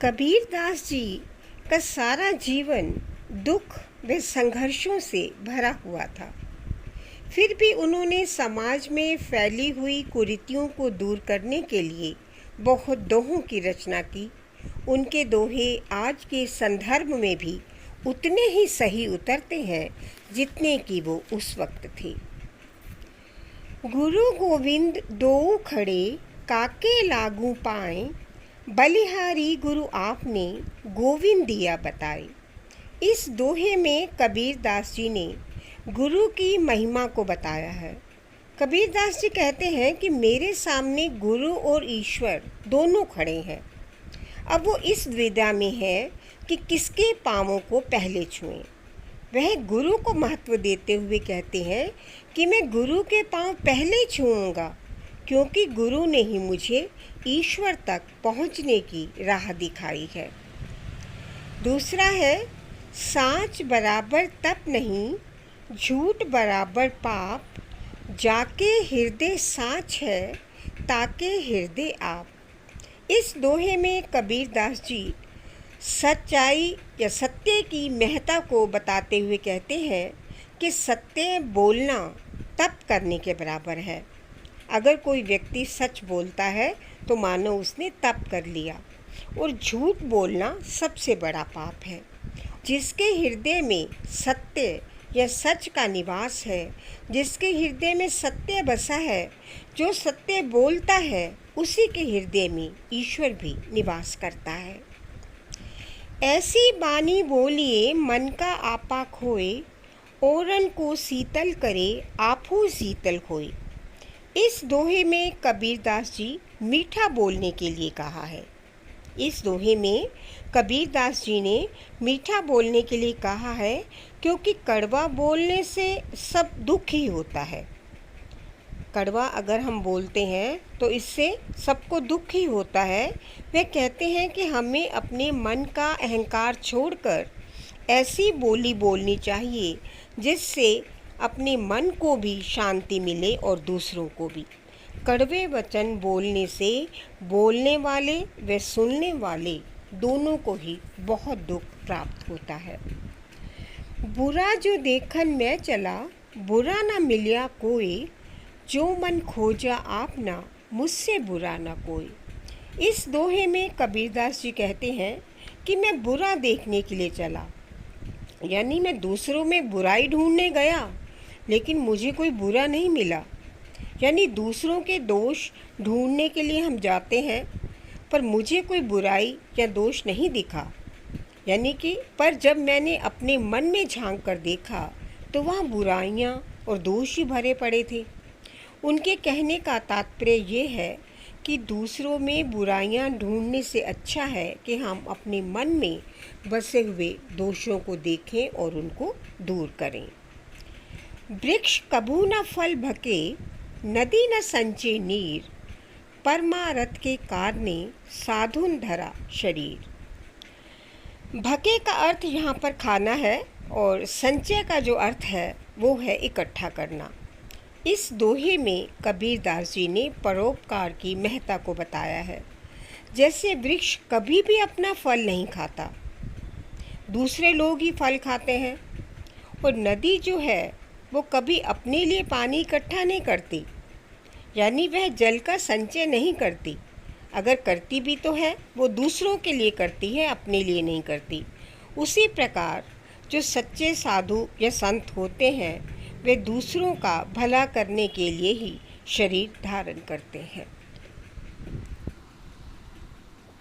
कबीर दास जी का सारा जीवन दुख व संघर्षों से भरा हुआ था। फिर भी उन्होंने समाज में फैली हुई कुरीतियों को दूर करने के लिए बहुत दोहों की रचना की। उनके दोहे आज के संदर्भ में भी उतने ही सही उतरते हैं जितने कि वो उस वक्त थे। गुरु गोविंद दोऊ खड़े काके लागू पाए, बलिहारी गुरु आपने गोविंद दिया बताए। इस दोहे में कबीर दास जी ने गुरु की महिमा को बताया है। कबीर दास जी कहते हैं कि मेरे सामने गुरु और ईश्वर दोनों खड़े हैं। अब वो इस द्विधा में है कि किसके पाँवों को पहले छुएं। वह गुरु को महत्व देते हुए कहते हैं कि मैं गुरु के पाँव पहले छूऊंगा, क्योंकि गुरु ने ही मुझे ईश्वर तक पहुंचने की राह दिखाई है। दूसरा है, साँच बराबर तप नहीं, झूठ बराबर पाप, जाके हृदय साँच है, ताके हृदय आप। इस दोहे में कबीर दास जी सच्चाई या सत्य की महत्ता को बताते हुए कहते हैं कि सत्य बोलना तप करने के बराबर है। अगर कोई व्यक्ति सच बोलता है तो मानो उसने तप कर लिया, और झूठ बोलना सबसे बड़ा पाप है। जिसके हृदय में सत्य या सच का निवास है, जिसके हृदय में सत्य बसा है, जो सत्य बोलता है, उसी के हृदय में ईश्वर भी निवास करता है। ऐसी बानी बोलिए मन का आपा खोए, औरन को शीतल करे आपू शीतल खोए। इस दोहे में कबीर दास जी मीठा बोलने के लिए कहा है। इस दोहे में कबीर दास जी ने मीठा बोलने के लिए कहा है, क्योंकि कड़वा बोलने से सब दुख ही होता है। कड़वा अगर हम बोलते हैं तो इससे सबको दुख ही होता है। वे कहते हैं कि हमें अपने मन का अहंकार छोड़कर ऐसी बोली बोलनी चाहिए जिससे अपने मन को भी शांति मिले और दूसरों को भी। कड़वे वचन बोलने से बोलने वाले व सुनने वाले दोनों को ही बहुत दुख प्राप्त होता है। बुरा जो देखन मैं चला, बुरा ना मिलिया कोई, जो मन खोजा आपना, मुझसे बुरा ना कोई। इस दोहे में कबीरदास जी कहते हैं कि मैं बुरा देखने के लिए चला, यानी मैं दूसरों में बुराई ढूंढने गया लेकिन मुझे कोई बुरा नहीं मिला। यानी दूसरों के दोष ढूंढने के लिए हम जाते हैं पर मुझे कोई बुराई या दोष नहीं दिखा। यानी कि पर जब मैंने अपने मन में झांक कर देखा तो वहाँ बुराइयाँ और दोष ही भरे पड़े थे। उनके कहने का तात्पर्य ये है कि दूसरों में बुराइयां ढूंढने से अच्छा है कि हम अपने मन में बसे हुए दोषों को देखें और उनको दूर करें। वृक्ष कभू न फल भके, नदी न संचे नीर, परमारथ के कारणे साधुन धरा शरीर। भके का अर्थ यहाँ पर खाना है और संचय का जो अर्थ है वो है इकट्ठा करना। इस दोहे में कबीर दास जी ने परोपकार की महत्ता को बताया है। जैसे वृक्ष कभी भी अपना फल नहीं खाता, दूसरे लोग ही फल खाते हैं, और नदी जो है वो कभी अपने लिए पानी इकट्ठा नहीं करती, यानी वह जल का संचय नहीं करती। अगर करती भी तो है वो दूसरों के लिए करती है, अपने लिए नहीं करती। उसी प्रकार जो सच्चे साधु या संत होते हैं वे दूसरों का भला करने के लिए ही शरीर धारण करते हैं।